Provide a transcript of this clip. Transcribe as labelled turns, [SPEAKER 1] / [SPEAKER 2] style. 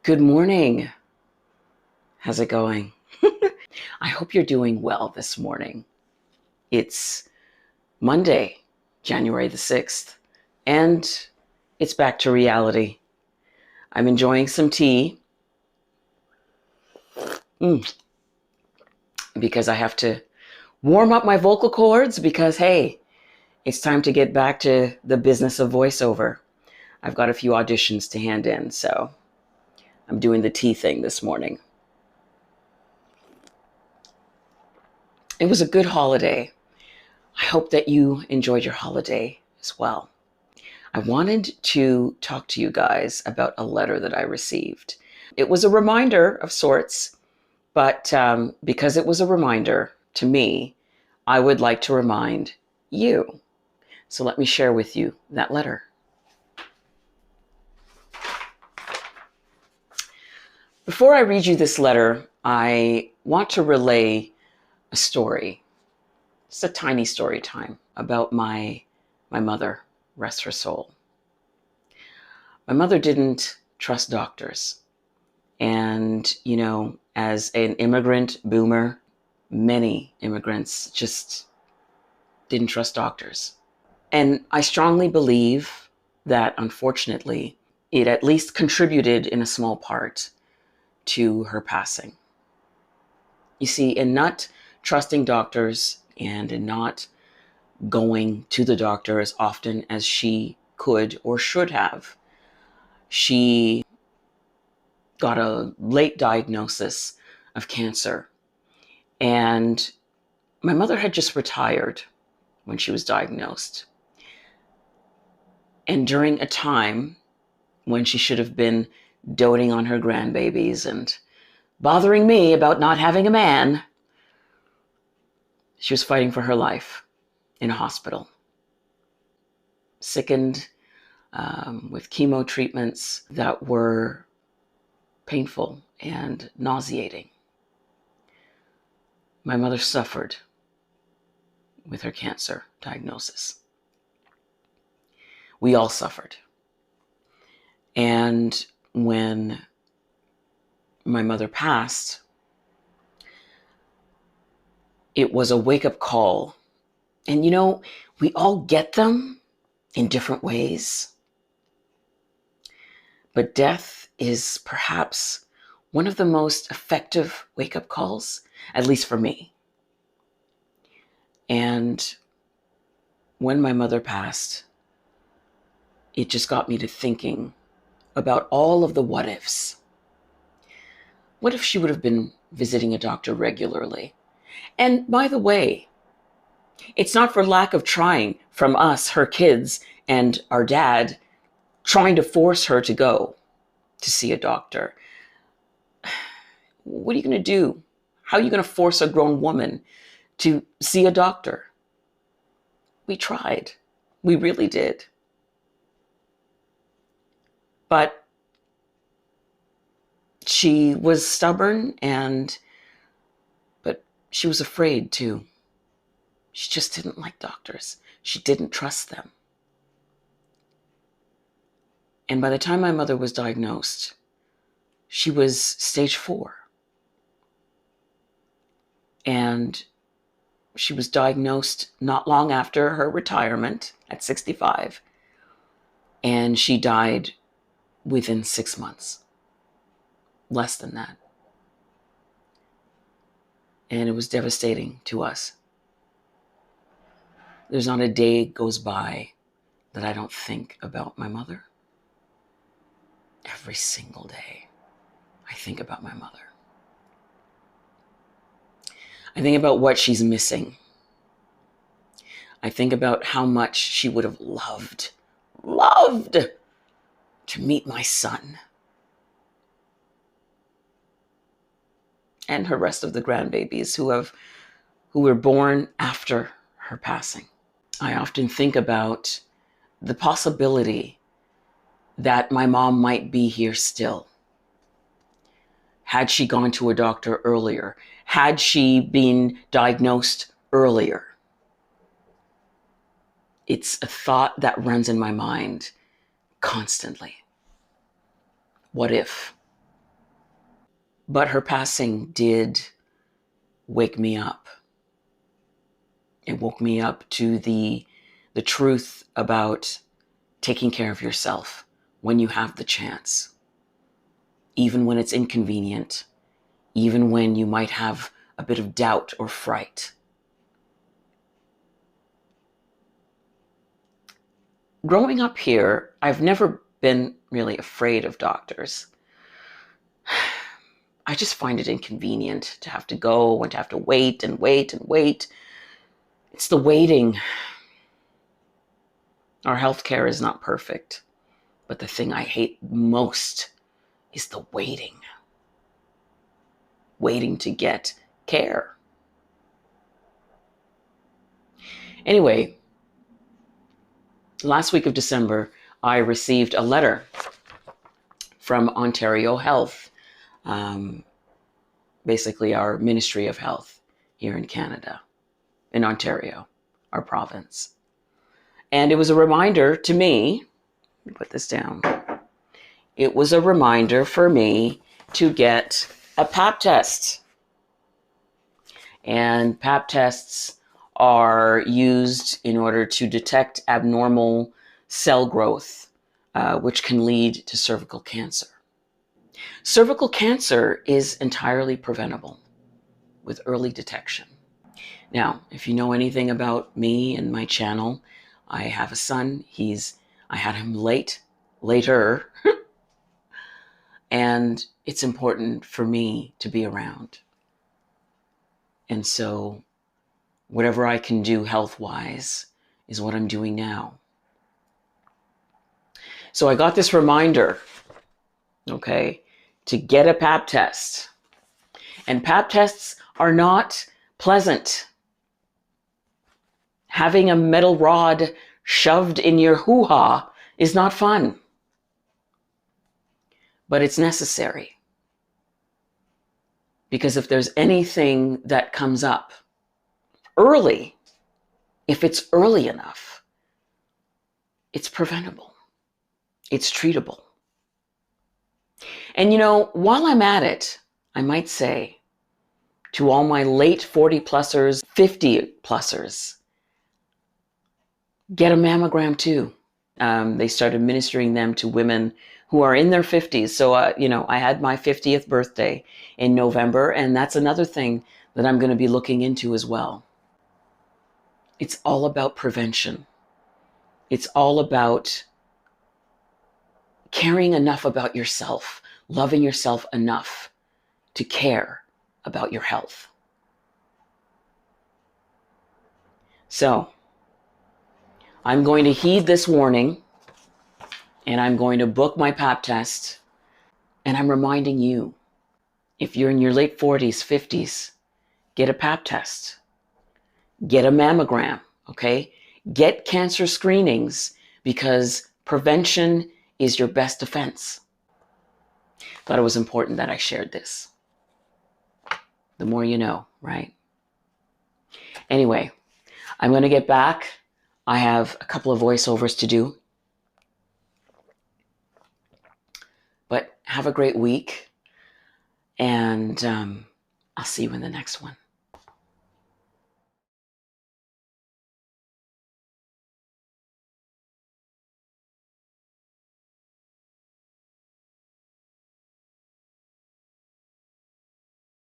[SPEAKER 1] Good morning. How's it going? I hope you're doing well this morning. It's Monday, January the 6th, and it's back to reality. I'm enjoying some tea because I have to warm up my vocal cords because, hey, it's time to get back to the business of voiceover. I've got a few auditions to hand in, so I'm doing the tea thing this morning. It was a good holiday. I hope that you enjoyed your holiday as well. I wanted to talk to you guys about a letter that I received. It was a reminder of sorts, but because it was a reminder to me, I would like to remind you. So let me share with you that letter. Before I read you this letter, I want to relay a story. It's a tiny story time about my mother, rest her soul. My mother didn't trust doctors. And, as an immigrant boomer, many immigrants just didn't trust doctors. And I strongly believe that, unfortunately, it at least contributed in a small part to her passing. You see, in not trusting doctors and in not going to the doctor as often as she could or should have, she got a late diagnosis of cancer. And my mother had just retired when she was diagnosed. And during a time when she should have been doting on her grandbabies and bothering me about not having a man, she was fighting for her life in a hospital. Sickened with chemo treatments that were painful and nauseating. My mother suffered with her cancer diagnosis. We all suffered. And when my mother passed, it was a wake-up call. And we all get them in different ways. But death is perhaps one of the most effective wake-up calls, at least for me. And when my mother passed, it just got me to thinking about all of the what ifs. What if she would have been visiting a doctor regularly? And by the way, it's not for lack of trying from us, her kids, and our dad, trying to force her to go to see a doctor. What are you going to do? How are you going to force a grown woman to see a doctor? We tried. We really did. But she was stubborn but she was afraid too. She just didn't like doctors. She didn't trust them. And by the time my mother was diagnosed, she was stage 4. And she was diagnosed not long after her retirement at 65. And she died within 6 months. Less than that. And it was devastating to us. There's not a day goes by that I don't think about my mother. Every single day, I think about my mother. I think about what she's missing. I think about how much she would have loved to meet my son and her rest of the grandbabies who were born after her passing. I often think about the possibility that my mom might be here still. Had she gone to a doctor earlier? Had she been diagnosed earlier? It's a thought that runs in my mind constantly. What if? But her passing did wake me up. It woke me up to the truth about taking care of yourself when you have the chance, even when it's inconvenient, even when you might have a bit of doubt or fright. Growing up here, I've never been really afraid of doctors. I just find it inconvenient to have to go and to have to wait and wait and wait. It's the waiting. Our healthcare is not perfect, but the thing I hate most is the waiting. Waiting to get care. Anyway, last week of December, I received a letter from Ontario Health, basically our Ministry of Health here in Canada, in Ontario, our province. And it was a reminder to me, let me put this down. It was a reminder for me to get a pap test. And pap tests are used in order to detect abnormal cell growth, which can lead to cervical cancer. Cervical cancer is entirely preventable with early detection. Now, if you know anything about me and my channel, I have a son. I had him later, and it's important for me to be around. And so whatever I can do health-wise is what I'm doing now. So I got this reminder, okay, to get a pap test. And pap tests are not pleasant. Having a metal rod shoved in your hoo-ha is not fun. But it's necessary. Because if there's anything that comes up early, if it's early enough, it's preventable. It's treatable. And while I'm at it, I might say to all my late 40-plussers, 50-plussers, get a mammogram too. They started administering them to women who are in their 50s. So, I had my 50th birthday in November, and that's another thing that I'm going to be looking into as well. It's all about prevention. It's all about caring enough about yourself, loving yourself enough to care about your health. So, I'm going to heed this warning, and I'm going to book my pap test. And I'm reminding you, if you're in your late 40s, 50s, get a pap test. Get a mammogram, okay? Get cancer screenings, because prevention is your best defense. Thought it was important that I shared this. The more you know, right? Anyway, I'm going to get back. I have a couple of voiceovers to do. But have a great week, and I'll see you in the next one.